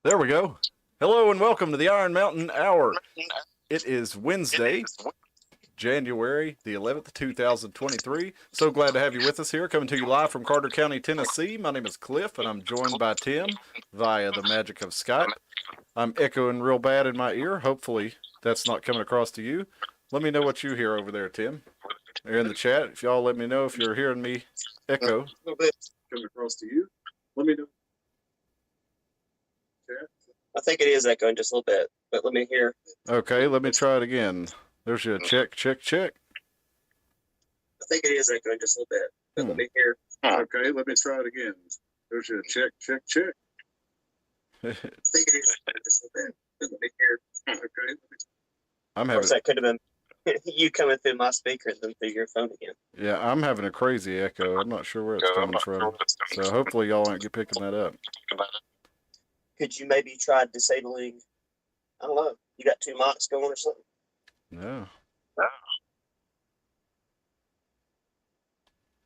There we go. Hello and welcome to the Iron Mountain Hour. It is Wednesday, January the 11th, 2023. So glad to have you with us here, coming to you live from Carter County, Tennessee. My name is Cliff, and I'm joined by Tim via the magic of Skype. I'm echoing real bad in my ear. Hopefully that's not coming across to you. Let me know what you hear over there, Tim. Or in the chat, if y'all let me know if you're hearing me echo. A little bit coming across to you. Let me know. I think it is echoing just a little bit, but let me hear. Okay, let me try it again. There's your check. I think it is echoing just a little bit, but let me hear. Okay, let me try it again. There's your check. I think it is echoing just a little bit, but let me hear. Okay. I'm Of having. course, that could have been you coming through my speaker and then through your phone again. Yeah, I'm having a crazy echo. I'm not sure where it's coming from. So hopefully y'all aren't picking that up. Could you maybe try disabling? I don't know. You got two mics going or something? No.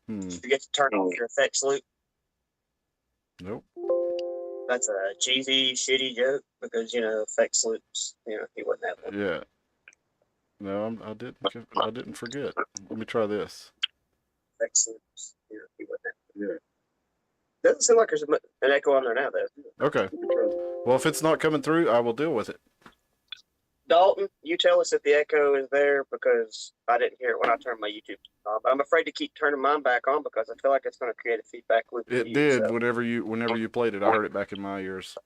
Did you get to turn off your effects loop? Nope. That's a cheesy, shitty joke because effects loops. He wouldn't have one. Yeah. No, I didn't forget. Let me try this. Effects loops. He wouldn't have one. Yeah. Doesn't seem like there's an echo on there now, though. Okay. Well, if it's not coming through, I will deal with it. Dalton, you tell us if the echo is there because I didn't hear it when I turned my YouTube on. But I'm afraid to keep turning mine back on because I feel like it's going to create a feedback loop. It did. So. Whenever you played it, I heard it back in my ears.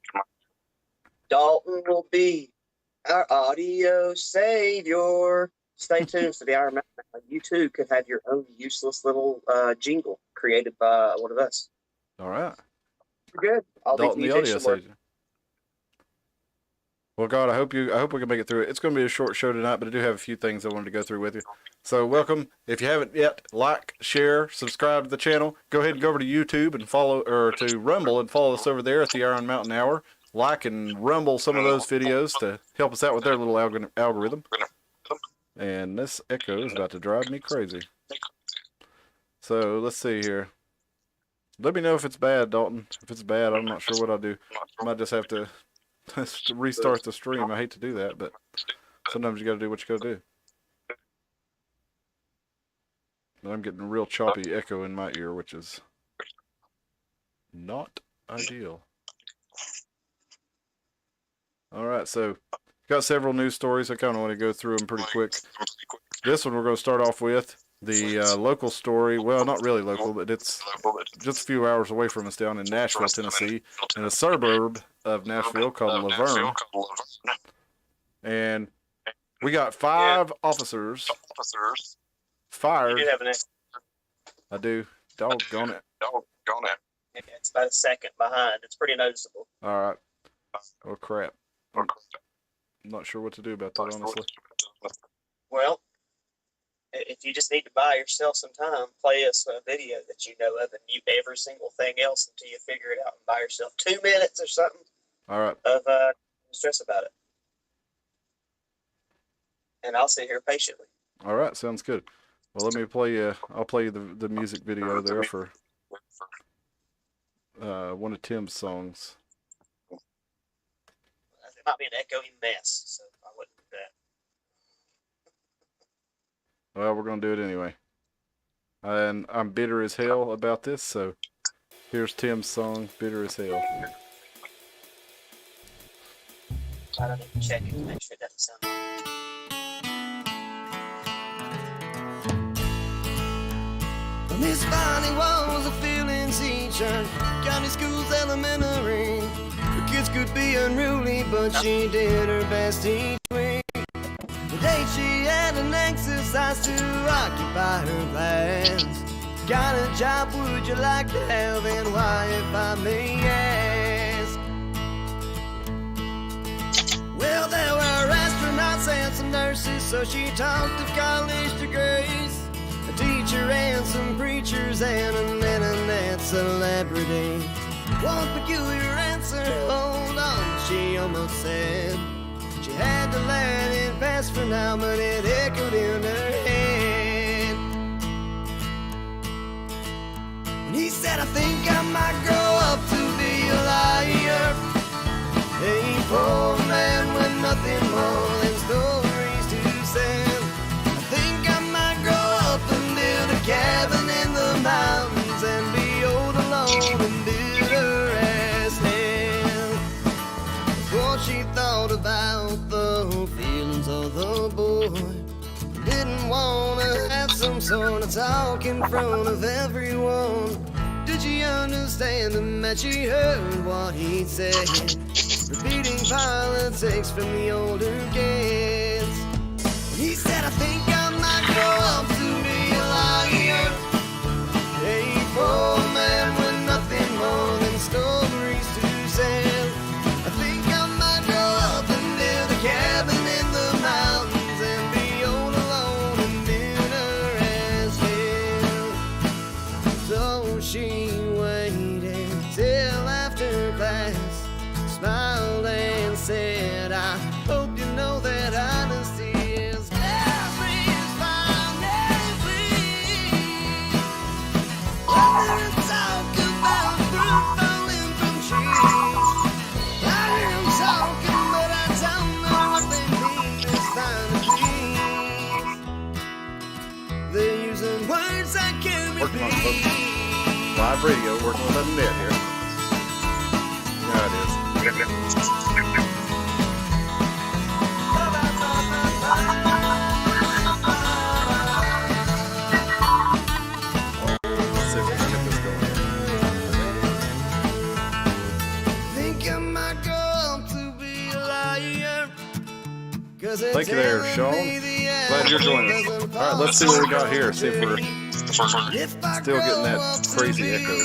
Dalton will be our audio savior. Stay tuned for the Iron Mountain. You too could have your own useless little jingle created by one of us. All right. Good. I'll Dalton, leave the audio savior. Well, God, I hope we can make it through it. It's going to be a short show tonight, but I do have a few things I wanted to go through with you. So welcome. If you haven't yet, like, share, subscribe to the channel. Go ahead and go over to YouTube and to Rumble and follow us over there at the Iron Mountain Hour. Like and rumble some of those videos to help us out with their little algorithm. And this echo is about to drive me crazy. So let's see here. Let me know if it's bad, Dalton. If it's bad, I'm not sure what I'll do. I might just have to restart the stream. I hate to do that, but sometimes you got to do what you got to do. I'm getting a real choppy echo in my ear, which is not ideal. All right, so got several news stories. I kind of want to go through them pretty quick. This one we're going to start off with. The local story, well, not really local, but it's just a few hours away from us down in Nashville, Tennessee, in a suburb of Nashville called Laverne. And we got 5 officers fired. You do have an echo. I do. Doggone it. Yeah, it's about a second behind. It's pretty noticeable. All right. Oh, crap. I'm not sure what to do about that, honestly. Well, if you just need to buy yourself some time, play us a video that you know of and mute every single thing else until you figure it out and buy yourself 2 minutes or something. All right. Of stress about it. And I'll sit here patiently. All right, sounds good. Well, let me play. I'll play you the music video there for one of Tim's songs. It might be an echoing mess, so I wouldn't do that. Well, we're going to do it anyway. And I'm bitter as hell about this, so here's Tim's song, Bitter as Hell. I don't need to check it to make sure it doesn't sound right. Miss Bonnie was a feelings teacher, county schools elementary. The kids could be unruly, but she did her best each week. Today she had an exercise to occupy her plans. Got a job would you like to have, and why, if I may ask? Well, there were astronauts and some nurses, so she talked of college degrees. A teacher and some preachers and an internet celebrity. One peculiar answer, hold on, she almost said. She had to let it pass for now, but it echoed in her head. And he said, I think I might grow up to be a liar. poor man with nothing more than stories to sell. I think I might grow up and build a cabin in the mountains and be old alone and bitter as hell. Before she thought about the feelings of the boy, didn't wanna have some sort of talk in front of everyone. Did she understand him that she heard what he said? Repeating politics from the older kids. He said, I think I might grow up to be a liar. A poor man with nothing more than stories to sell. I think I might grow up and build a cabin in the mountains and be old alone and bitter as hell. So she waited till after class, smiled and said, I hope you know that honesty is everything. Whether it's talk about fruit falling from trees, I hear 'em talking, but I don't know what they mean this time to please. They're using words I can't Working on repeat. Live radio, working with the net here. Yeah, it is. Let's see if we can get this going. Think I might grow up to be a liar. Thank you there, Sean. Glad you're joining us. All right, let's see what we got here. See if we're still getting that crazy echo.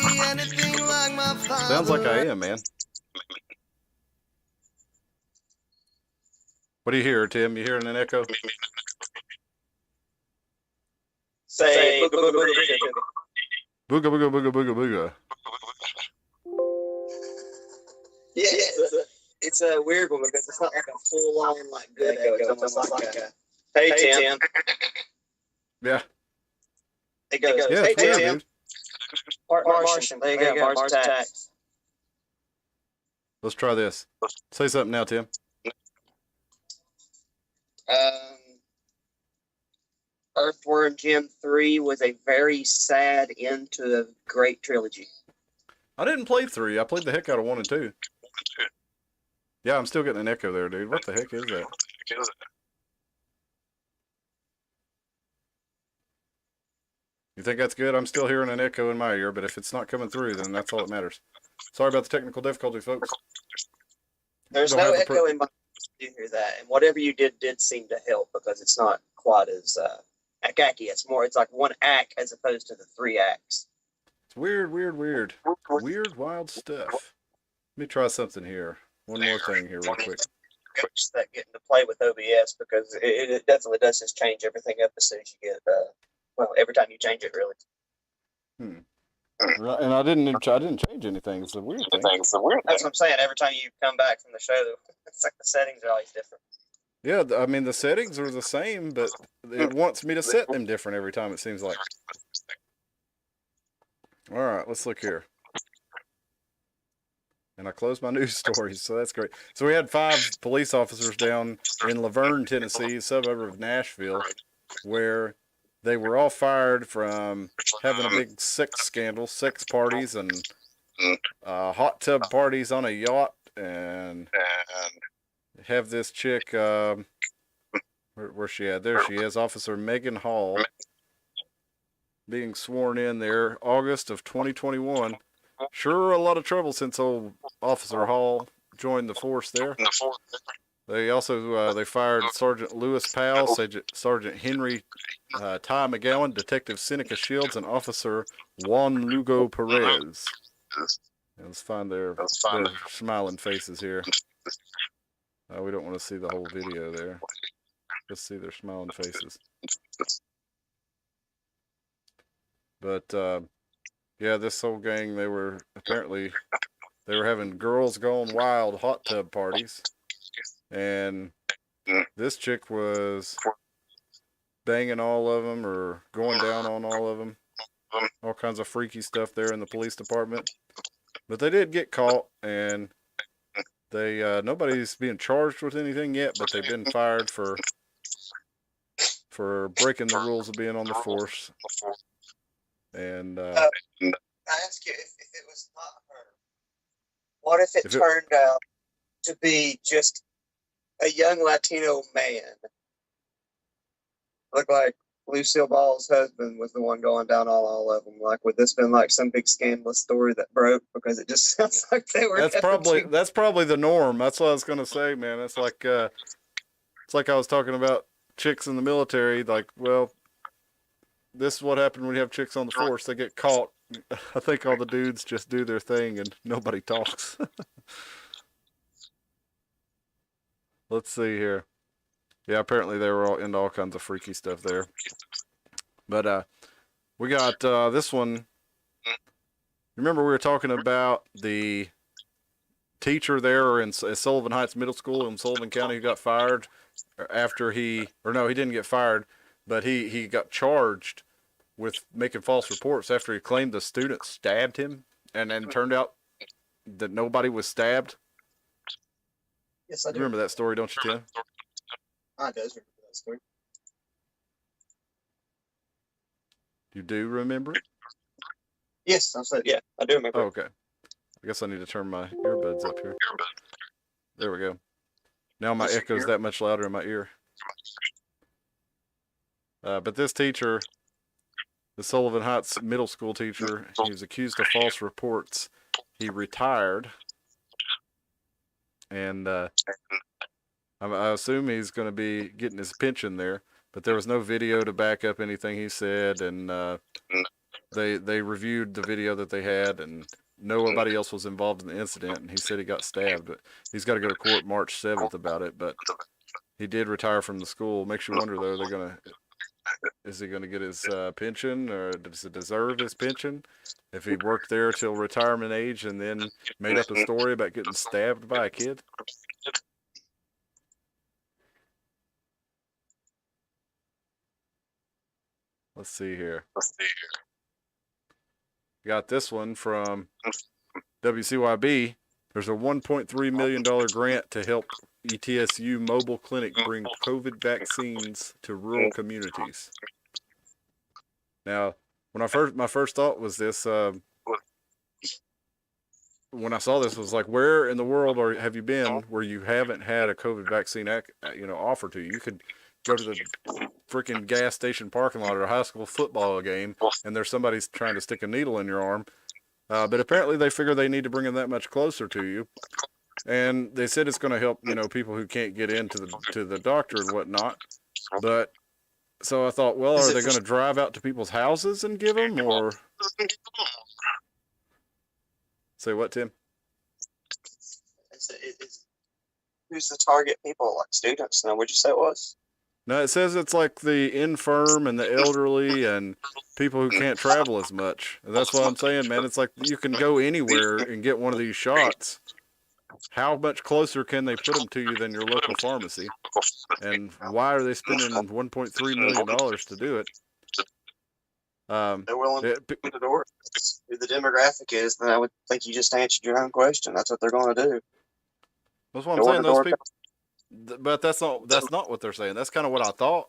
Sounds like I am, man. What do you hear, Tim? You hearing an echo? Say, Booga, booga, booga, booga, booga. yeah, it's a weird one because it's not like a full on like good echo. It's almost like a hey Tim. Yeah. It goes, Yeah, hey it's weird, Tim. dude. Martian. There you go. Mars attacks. Let's try this. Say something now, Tim. Earthworm Jim 3 was a very sad end to a great trilogy. I didn't play 3. I played the heck out of 1 and 2. Yeah, I'm still getting an echo there, dude. What the heck is that? You think that's good? I'm still hearing an echo in my ear, but if it's not coming through, then that's all that matters. Sorry about the technical difficulties, folks. There's Don't no have the echo in my. You hear that, and whatever you did seem to help because it's not quite as acky. It's more. It's like one act as opposed to the 3 acts. It's weird, weird, weird. Weird, wild stuff. Let me try something here. One more thing here real quick. That getting to play with OBS because it definitely does just change everything up as soon as you get well, every time you change it, really. Right, and I didn't change anything. It's a weird thing. That's what I'm saying. Every time you come back from the show, it's like the settings are always different. Yeah, I mean, the settings are the same, but it wants me to set them different every time, it seems like. All right, let's look here. And I closed my news stories, so that's great. So we had 5 police officers down in Laverne, Tennessee, a suburb of Nashville, where they were all fired from having a big sex scandal, sex parties, and hot tub parties on a yacht, and have this chick, where's she at? There she is, Officer Megan Hall, being sworn in there, August of 2021. Sure, a lot of trouble since old Officer Hall joined the force there. They also they fired Sergeant Lewis Powell, Sergeant Henry Ty McGowan, Detective Seneca Shields, and Officer Juan Lugo Perez. And let's find their smiling faces here. We don't want to see the whole video there. Let's see their smiling faces. But yeah, this whole gang, they were having girls gone wild hot tub parties. And this chick was banging all of them or going down on all of them. All kinds of freaky stuff there in the police department. But they did get caught, and They nobody's being charged with anything yet, but they've been fired for breaking the rules of being on the force. And I ask you if it was not her, what if it If it- turned out to be just a young Latino man? Looked like Lucille Ball's husband was the one going down all of them. Like, would this been like some big scandalous story that broke? Because it just sounds like they were. that's probably the norm. That's what I was gonna say, man. It's like I was talking about chicks in the military. Like, well, this is what happened when you have chicks on the force. They get caught. I think all the dudes just do their thing and nobody talks. Let's see here. Yeah, apparently they were all into all kinds of freaky stuff there. But we got this one. Remember we were talking about the teacher there in Sullivan Heights Middle School in Sullivan County who got fired after he didn't get fired, but he got charged with making false reports after he claimed the student stabbed him, and then turned out that nobody was stabbed. Yes, I do. Remember that story, don't you, Tim? I do remember that story. You do remember it? Yes, I said, yeah, I do remember. Oh, okay. I guess I need to turn my earbuds up here. There we go. Now my echo's that much louder in my ear. But this teacher, the Sullivan Heights middle school teacher, he was accused of false reports. He retired. And I assume he's going to be getting his pension there. But there was no video to back up anything he said. And they reviewed the video that they had, and nobody else was involved in the incident. And he said he got stabbed. But he's got to go to court March 7th about it. But he did retire from the school. Makes you wonder, though, is he going to get his pension, or does he deserve his pension if he worked there till retirement age and then made up a story about getting stabbed by a kid? Let's see here. Got this one from WCYB. There's a $1.3 million grant to help ETSU mobile clinic bring COVID vaccines to rural communities. Now, when my first thought was this, when I saw this, was like, where in the world have you been where you haven't had a COVID vaccine, offered to you? You could go to the freaking gas station parking lot or a high school football game, and there's somebody's trying to stick a needle in your arm. But apparently they figure they need to bring them that much closer to you. And they said it's going to help, people who can't get into the doctor and whatnot. But so I thought, well, are they going to drive out to people's houses and give them, or say what, Tim? Who's the target people? Like students? Now, what'd you say it was? No, it says it's like the infirm and the elderly and people who can't travel as much. And that's what I'm saying, man. It's like you can go anywhere and get one of these shots. How much closer can they put them to you than your local pharmacy? And why are they spending $1.3 million to do it? They're willing to open the door. Who the demographic is, then I would think you just answered your own question. That's what they're going to do. That's what I'm saying. Those people, but that's not what they're saying. That's kind of what I thought.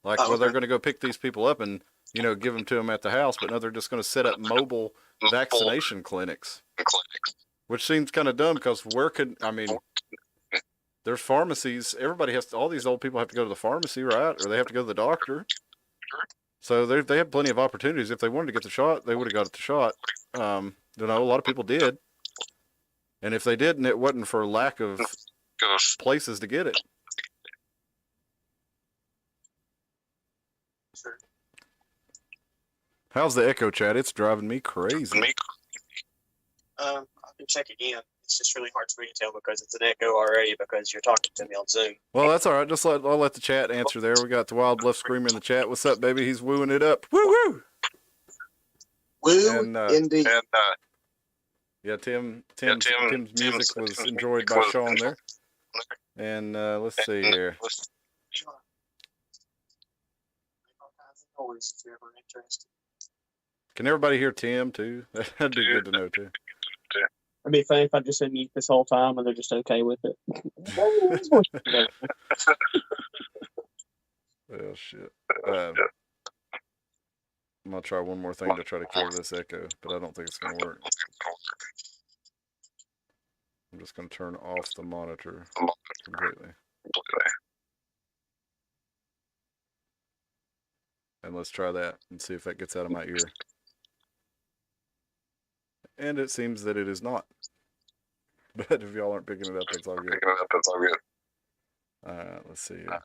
Like, well, they're going to go pick these people up and give them to them at the house, but no, they're just going to set up mobile vaccination clinics, which seems kind of dumb because there's pharmacies. Everybody all these old people have to go to the pharmacy, right? Or they have to go to the doctor. So they have plenty of opportunities. If they wanted to get the shot, they would have got the shot. A lot of people did. And if they didn't, it wasn't for lack of places to get it. How's the echo, Chad? It's driving me crazy. I can check again. It's just really hard for me to tell because it's an echo already because you're talking to me on Zoom. Well, that's all right. I'll let the chat answer there. We got the Wild Bluff Screamer in the chat. What's up, baby? He's wooing it up. Woo woo. Woo, indeed. Yeah, Tim's music was enjoyed by Sean there. And let's see here. Can everybody hear Tim too? That'd be good to know too. It'd be funny if I'd just been mute this whole time and they're just okay with it. Well, shit. I'm gonna try one more thing to try to kill this echo, but I don't think it's gonna work. I'm just gonna turn off the monitor completely. And let's try that and see if that gets out of my ear. And it seems that it is not. But if y'all aren't picking it up, that's all good. Let's see here.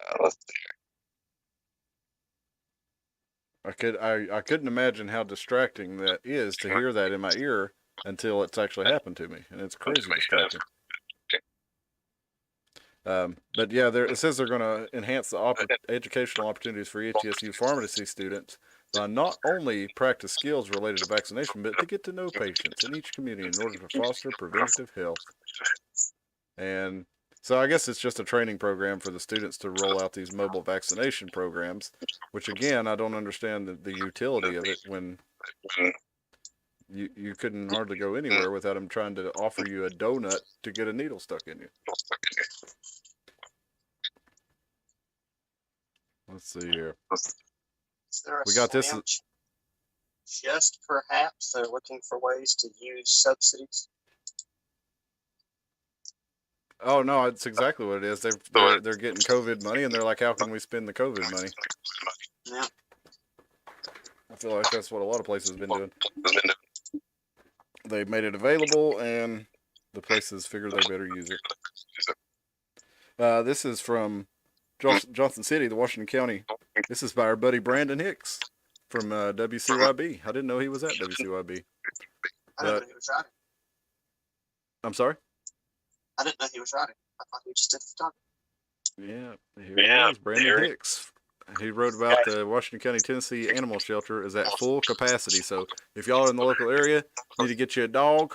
I couldn't imagine how distracting that is to hear that in my ear until it's actually happened to me, and it's crazy distracting. But yeah, it says they're going to enhance the educational opportunities for ETSU pharmacy students by not only practice skills related to vaccination, but to get to know patients in each community in order to foster preventative health. And so I guess it's just a training program for the students to roll out these mobile vaccination programs, which again, I don't understand the utility of it when you couldn't hardly go anywhere without them trying to offer you a donut to get a needle stuck in you. Let's see here. Is there We got this. Just perhaps they're looking for ways to use subsidies. Oh no, it's exactly what it is. They're getting COVID money, and they're like, how can we spend the COVID money? Yeah. I feel like that's what a lot of places have been doing. They've made it available, and the places figure they better use it. This is from Johnson City, the Washington County. This is by our buddy Brandon Hicks from WCYB. I didn't know he was at WCYB. I didn't know he was writing. I'm sorry? I didn't know he was writing. I thought he just did photography. Yeah, here he is, Brandon Hicks. He wrote about the Washington County, Tennessee Animal Shelter is at full capacity. So if y'all are in the local area, need to get you a dog,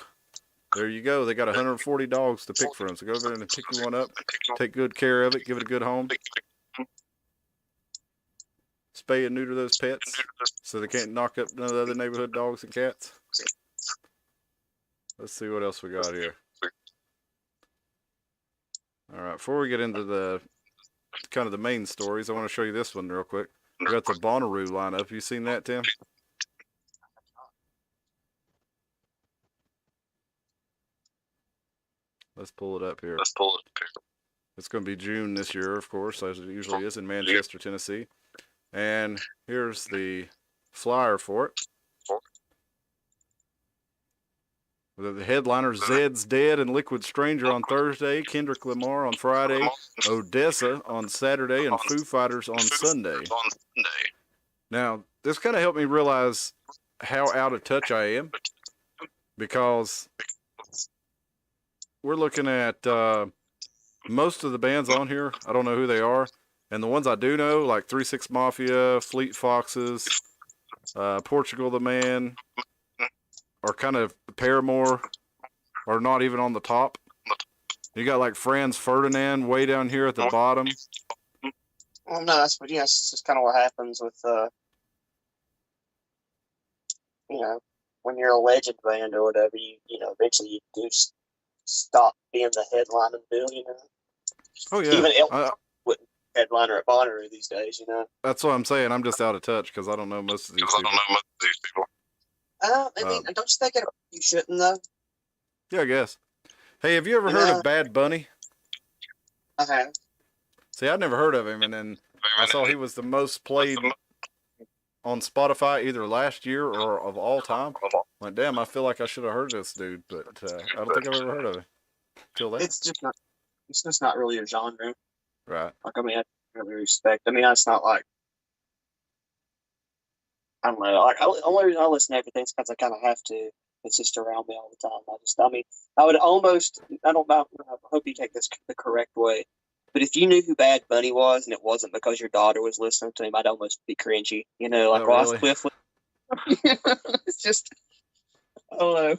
there you go. They got 140 dogs to pick from. So go over there and pick you one up. Take good care of it. Give it a good home. Spay and neuter those pets so they can't knock up none of the other neighborhood dogs and cats. Let's see what else we got here. All right, before we get into the kind of the main stories, I want to show you this one real quick. We got the Bonnaroo lineup. You seen that, Tim? Let's pull it up here. It's going to be June this year, of course, as it usually is in Manchester, Tennessee. And here's the flyer for it. The headliners, Zed's Dead and Liquid Stranger on Thursday, Kendrick Lamar on Friday, Odessa on Saturday, and Foo Fighters on Sunday. Now, this kind of helped me realize how out of touch I am, because we're looking at most of the bands on here. I don't know who they are. And the ones I do know, like 3-6 Mafia, Fleet Foxes, Portugal the Man, are kind of Paramore, are not even on the top. You got like Franz Ferdinand way down here at the bottom. Well, no, that's just kind of what happens with, when you're a legend band or whatever, eventually you do stop being the headline of the bill, Oh, yeah. Even Elton wouldn't headliner at Bonnaroo these days, That's what I'm saying. I'm just out of touch because I don't know most of these people. I mean, don't you think you shouldn't, though? Yeah, I guess. Hey, have you ever heard of Bad Bunny? I have. See, I'd never heard of him, and then I saw he was the most played on Spotify either last year or of all time. Like, damn, I feel like I should have heard this dude, but I don't think I've ever heard of him till then. It's just not really a genre. Right. Like, I mean, I really respect. I mean, it's not like, I don't know. Like, only reason I listen to everything is because I kind of have to. It's just around me all the time. I would almost, I don't know, I hope you take this the correct way. But if you knew who Bad Bunny was and it wasn't because your daughter was listening to him, I'd almost be cringy. Like Ross Cliff. It's just, I don't know.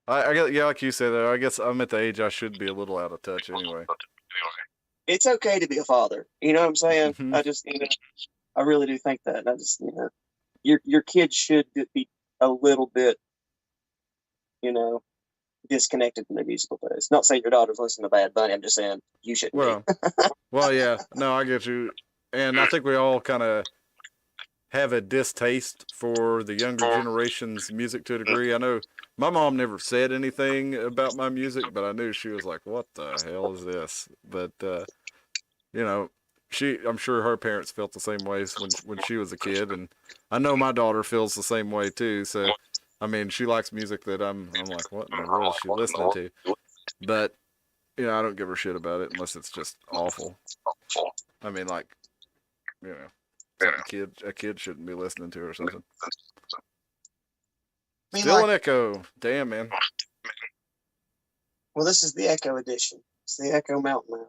I guess, yeah, like you said, though, I guess I'm at the age I should be a little out of touch anyway. It's okay to be a father. You know what I'm saying? Mm-hmm. I just, I really do think that. I just, your kids should be a little bit, disconnected from their musical taste. Not saying your daughter's listening to Bad Bunny. I'm just saying you shouldn't Well, well, yeah. No, I get you. And I think we all kind of have a distaste for the younger generation's music to a degree. I know my mom never said anything about my music, but I knew she was like, "What the hell is this?" But you know, I'm sure her parents felt the same way when she was a kid, and I know my daughter feels the same way too. So, I mean, she likes music that I'm like, "What in the world is she listening to?" But I don't give her shit about it unless it's just awful. I mean, like, something a kid shouldn't be listening to or something. I mean, Still like, an echo. Damn, man. well, this is the Echo edition. It's the Echo Mountain now.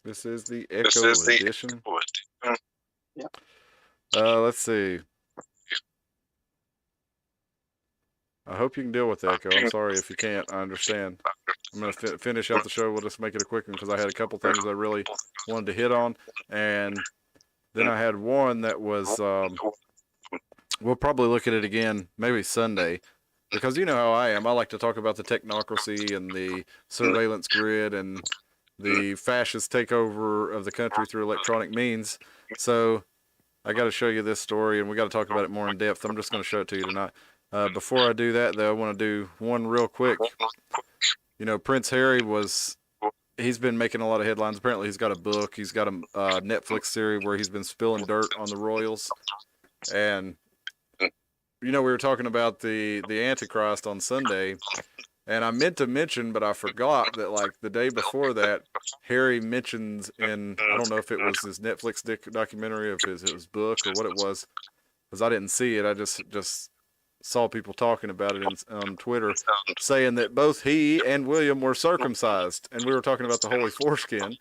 This is the Echo edition. Yeah. Let's see. I hope you can deal with the echo. I'm sorry if you can't. I understand. I'm going to finish out the show. We'll just make it a quick one because I had a couple things I really wanted to hit on. And then I had one that was, we'll probably look at it again, maybe Sunday. Because you know how I am. I like to talk about the technocracy and the surveillance grid and the fascist takeover of the country through electronic means. So I got to show you this story, and we got to talk about it more in depth. I'm just going to show it to you tonight. Before I do that, though, I want to do one real quick. Prince Harry he's been making a lot of headlines. Apparently, he's got a book. He's got a Netflix series where he's been spilling dirt on the royals. And, we were talking about the Antichrist on Sunday. And I meant to mention, but I forgot that, like, the day before that, Harry mentions in, I don't know if it was his Netflix documentary, if it was his book or what it was, because I didn't see it. I just saw people talking about it on Twitter, saying that both he and William were circumcised. And we were talking about the holy foreskin.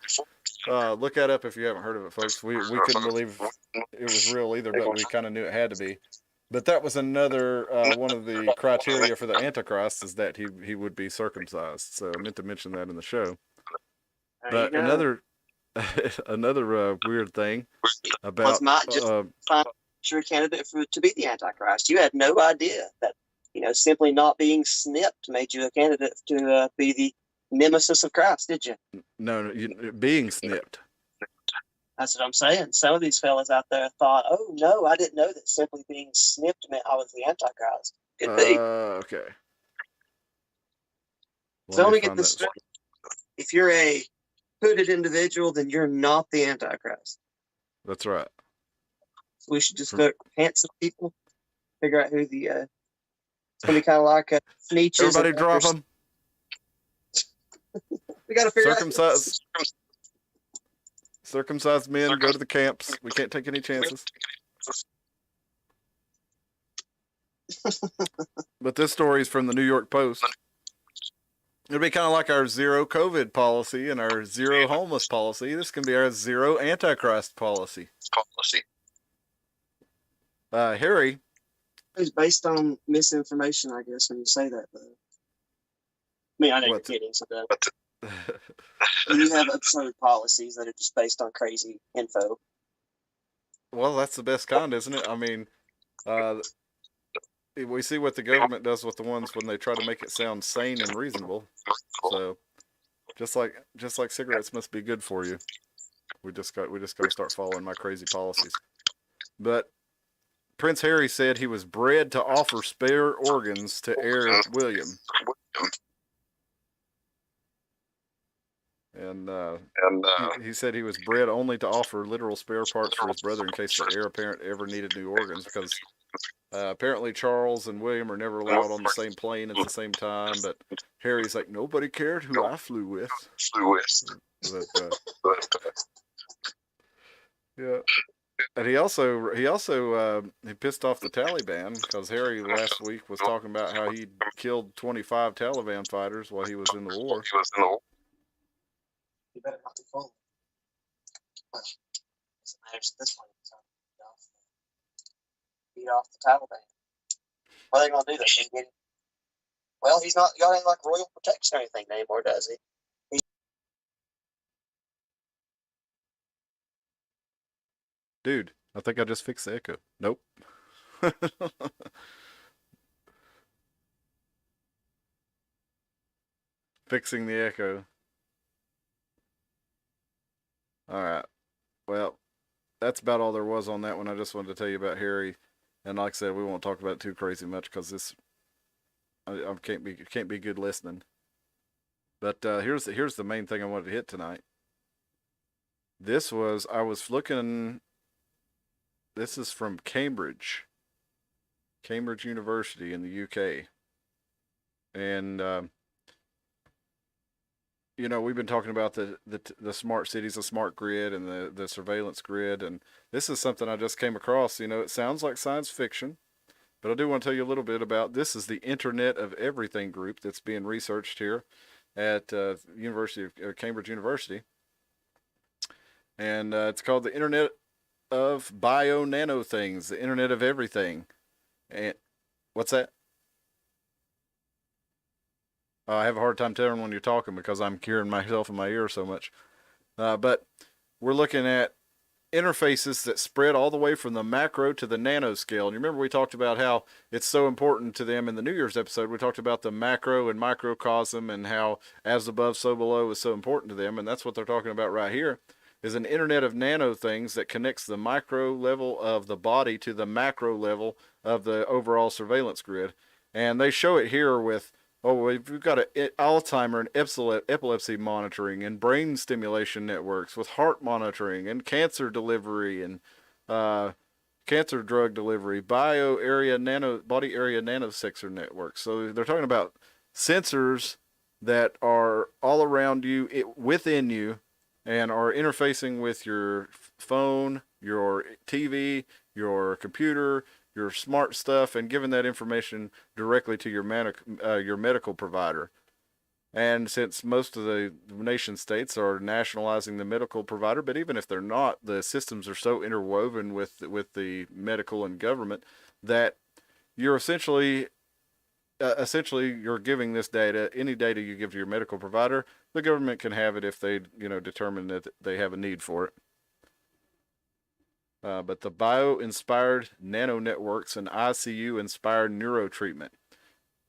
Look that up if you haven't heard of it, folks. We couldn't believe it was real either, but we kind of knew it had to be. But that was another one of the criteria for the Antichrist is that he would be circumcised. So I meant to mention that in the show. But another weird thing about was not just find your candidate to be the Antichrist. You had no idea that simply not being snipped made you a candidate to be the nemesis of Christ, did you? No, being snipped. That's what I'm saying. Some of these fellas out there thought, "Oh no, I didn't know that simply being snipped meant I was the Antichrist." Could be. Okay. So let me get this straight. If you're a hooded individual, then you're not the Antichrist. That's right. So we should just vote handsome people. Figure out who the. It's gonna be kind of like Nietzsche. Everybody drop them. We got to figure out. Circumcised men go to the camps. We can't take any chances. But this story is from the New York Post. It'll be kind of like our zero COVID policy and our zero homeless policy. This can be our zero Antichrist policy. Harry. It's based on misinformation, I guess, when you say that, though. I mean, I know you're kidding, so you have absurd policies that are just based on crazy info. Well, that's the best kind, isn't it? I mean, we see what the government does with the ones when they try to make it sound sane and reasonable. So, just like cigarettes must be good for you. We just got to start following my crazy policies. But Prince Harry said he was bred to offer spare organs to heir William. And he said he was bred only to offer literal spare parts for his brother in case the heir apparent ever needed new organs, because apparently Charles and William are never allowed on the same plane at the same time. But Harry's like, nobody cared who I flew with. But, yeah. And he also he pissed off the Taliban, because Harry last week was talking about how he killed 25 Taliban fighters while he was in the war. You better not be full. Doesn't matter to this one. Beat off the Taliban. What are they going to do? Well, he's not got any like royal protection or anything anymore, does he? Dude, I think I just fixed the echo. Nope. Fixing the echo. All right. Well, that's about all there was on that one. I just wanted to tell you about Harry, and like I said, we won't talk about it too crazy much because I can't be good listening. But here's the main thing I wanted to hit tonight. I was looking. This is from Cambridge University in the UK, and you know, we've been talking about the smart cities, the smart grid, and the surveillance grid, and this is something I just came across. You know, it sounds like science fiction, but I do want to tell you a little bit about this. Is the Internet of Everything group that's being researched here at Cambridge University, and it's called the Internet of Bio-Nano Things, the Internet of Everything. And what's that? I have a hard time telling when you're talking because I'm hearing myself in my ear so much. But we're looking at interfaces that spread all the way from the macro to the nanoscale. And you remember we talked about how it's so important to them in the New Year's episode. We talked about the macro and microcosm and how as above, so below is so important to them. And that's what they're talking about right here, is an internet of nano things that connects the micro level of the body to the macro level of the overall surveillance grid. And they show it here with, we've got Alzheimer and epilepsy monitoring and brain stimulation networks with heart monitoring and cancer delivery and cancer drug delivery, body area nanosensor networks. So they're talking about sensors that are all around you, within you, and are interfacing with your phone, your TV, your computer, your smart stuff, and giving that information directly to your medical provider. And since most of the nation states are nationalizing the medical provider, but even if they're not, the systems are so interwoven with the medical and government that you're essentially you're giving this data, any data you give to your medical provider, the government can have it if they determine that they have a need for it. But the bio-inspired nano networks and ICU-inspired neurotreatment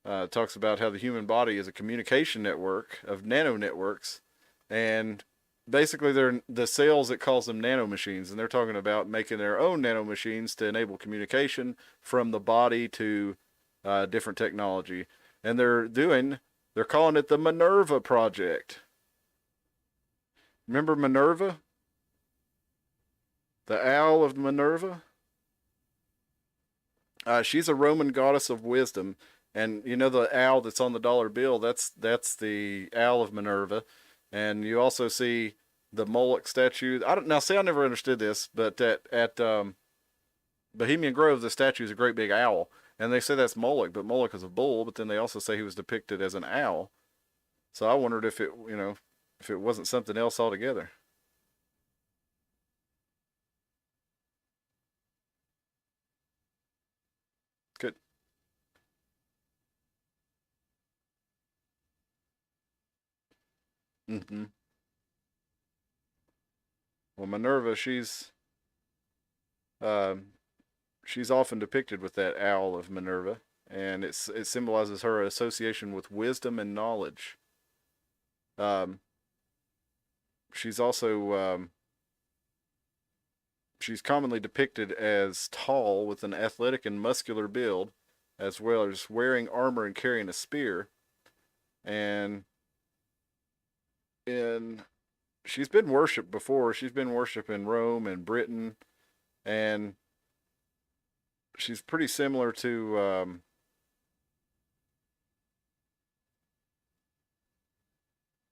talks about how the human body is a communication network of nano networks, and basically they're the cells that calls them nanomachines, and they're talking about making their own nanomachines to enable communication from the body to different technology. And they're calling it the Minerva Project. Remember Minerva? The owl of Minerva? She's a Roman goddess of wisdom. And you know the owl that's on the dollar bill, that's the owl of Minerva. And you also see the Moloch statue. I never understood this, but at Bohemian Grove, the statue is a great big owl. And they say that's Moloch, but Moloch is a bull, but then they also say he was depicted as an owl. So I wondered if it wasn't something else altogether. Good. Mm-hmm. Well, Minerva, she's often depicted with that owl of Minerva, and it symbolizes her association with wisdom and knowledge. She's also she's commonly depicted as tall with an athletic and muscular build, as well as wearing armor and carrying a spear. And she's been worshipped before. She's been worshipped in Rome and Britain, and she's pretty similar to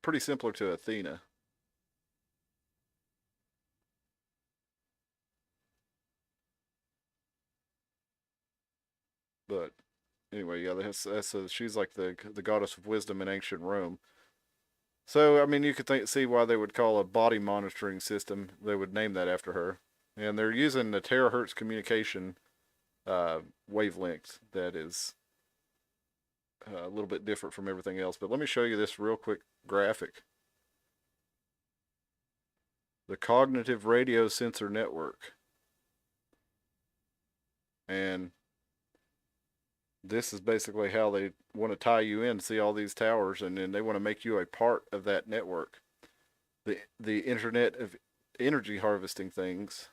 Athena. But anyway, yeah, she's like the goddess of wisdom in ancient Rome. So I mean, you could see why they would call a body monitoring system. They would name that after her, and they're using the terahertz communication wavelength that is a little bit different from everything else. But let me show you this real quick graphic. The cognitive radio sensor network. And this is basically how they want to tie you in, see all these towers, and then they want to make you a part of that network. The Internet of energy harvesting things.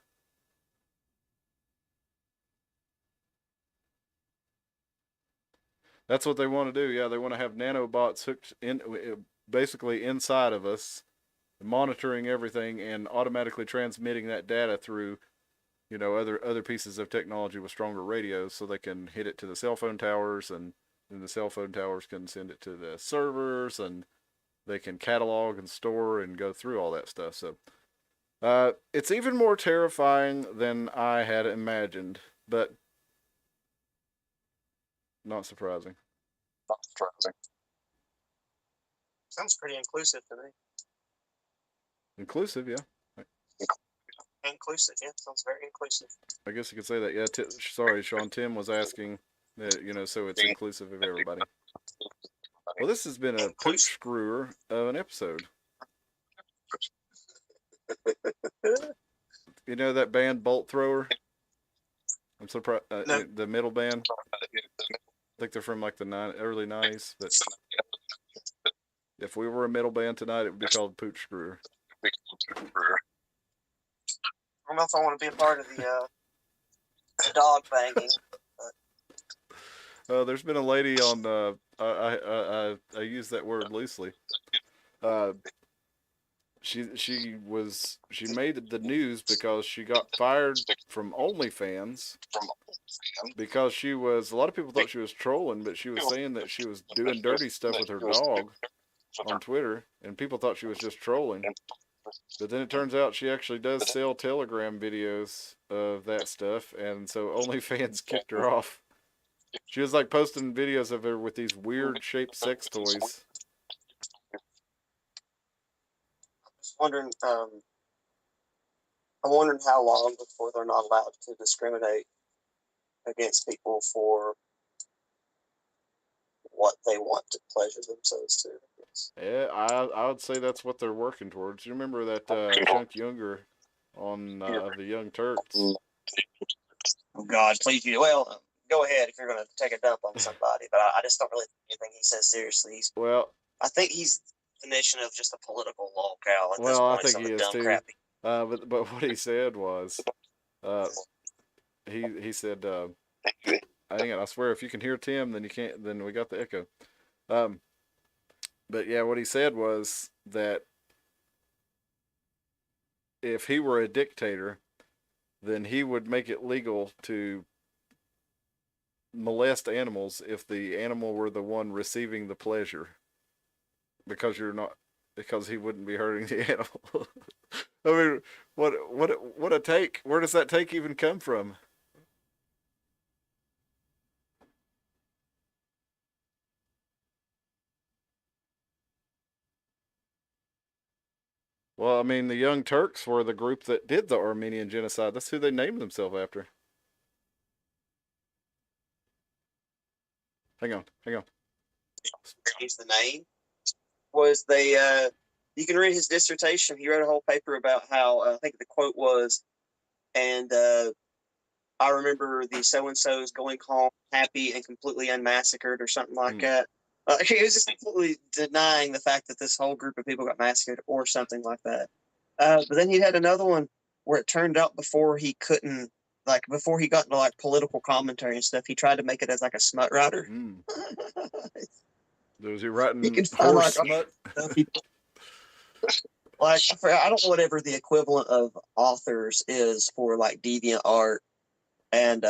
That's what they want to do. Yeah, they want to have nanobots hooked in, basically inside of us, monitoring everything and automatically transmitting that data through, other pieces of technology with stronger radios, so they can hit it to the cell phone towers, and then the cell phone towers can send it to the servers, and they can catalog and store and go through all that stuff. So it's even more terrifying than I had imagined, but not surprising. Sounds pretty inclusive to me. Inclusive, yeah. Inclusive, yeah. Sounds very inclusive. I guess you could say that. Yeah. Sorry, Sean. Tim was asking that, so it's inclusive of everybody. Well, this has been a poop screwer of an episode. You know that band Bolt Thrower? I'm surprised. No. The middle band. I think they're from like the early '90s. But if we were a metal band tonight, it would be called Poop Screwer. I don't know if I want to be a part of the dog banging. There's been a lady on. I use that word loosely. She made the news because she got fired from OnlyFans because she was. A lot of people thought she was trolling, but she was saying that she was doing dirty stuff with her dog on Twitter, and people thought she was just trolling. But then it turns out she actually does sell Telegram videos of that stuff, and so OnlyFans kicked her off. She was like posting videos of her with these weird shaped sex toys. I'm wondering how long before they're not allowed to discriminate against people for what they want to pleasure themselves to. Yeah, I would say that's what they're working towards. You remember that Chunk Younger on the Young Turks? Oh God, please you. Well, go ahead if you're going to take a dump on somebody, but I just don't really take anything he says seriously. I think he's the definition of just a political lolcow at this point. I think he is too. But what he said was, he said, hang on, I swear if you can hear Tim, then you can't. Then we got the echo. But yeah, what he said was that if he were a dictator, then he would make it legal to molest animals if the animal were the one receiving the pleasure, because he wouldn't be hurting the animal. I mean, what a take. Where does that take even come from? Well, I mean, the Young Turks were the group that did the Armenian genocide. That's who they named themselves after. Hang on. Change the name. Was they? You can read his dissertation. He wrote a whole paper about how I think the quote was, and I remember the so and so's going home happy and completely unmassacred or something like that. He was just completely denying the fact that this whole group of people got massacred or something like that. But then you had another one where it turned out before he got into like political commentary and stuff, he tried to make it as like a smut writer. Was he writing you can find horse smut? I don't know whatever the equivalent of authors is for like deviant art and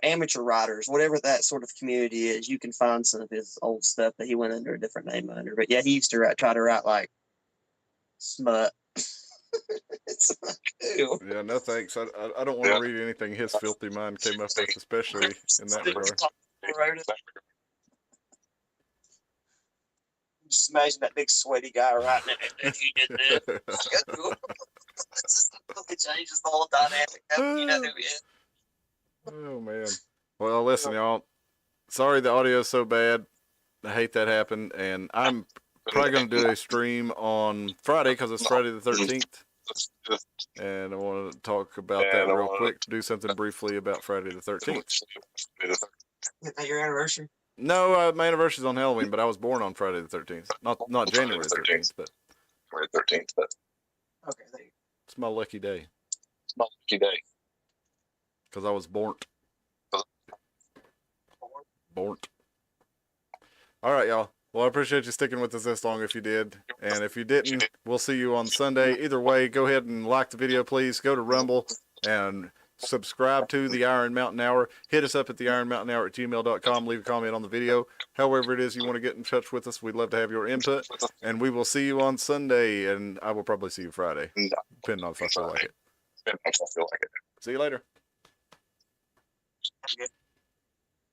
amateur writers, whatever that sort of community is. You can find some of his old stuff that he went under a different name under. But yeah, he used to try to write like smut. It's like, ew. Yeah, no thanks. I don't want to read anything his filthy mind came up with, especially in that regard. Just imagine that big sweaty guy writing it, and he did this. It just completely changes the whole dynamic. You know who he is. Oh man. Well, listen, y'all. Sorry the audio's so bad. I hate that happened, and I'm probably going to do a stream on Friday because it's Friday the 13th, and I want to talk about that real quick. Do something briefly about Friday the 13th. Is that your anniversary? No, my anniversary's on Halloween, but I was born on Friday the 13th. Not January the 13th, but Okay, there you it's my lucky day It's my lucky day. because I was born. go. Born. All right, y'all. Well, I appreciate you sticking with us this long if you did. And if you didn't, we'll see you on Sunday. Either way, go ahead and like the video, please. Go to Rumble and subscribe to the Iron Mountain Hour. Hit us up at the ironmountainhour@gmail.com. Leave a comment on the video. However it is you want to get in touch with us, we'd love to have your input. And we will see you on Sunday, and I will probably see you Friday, depending on if I feel like it. See you later. Good.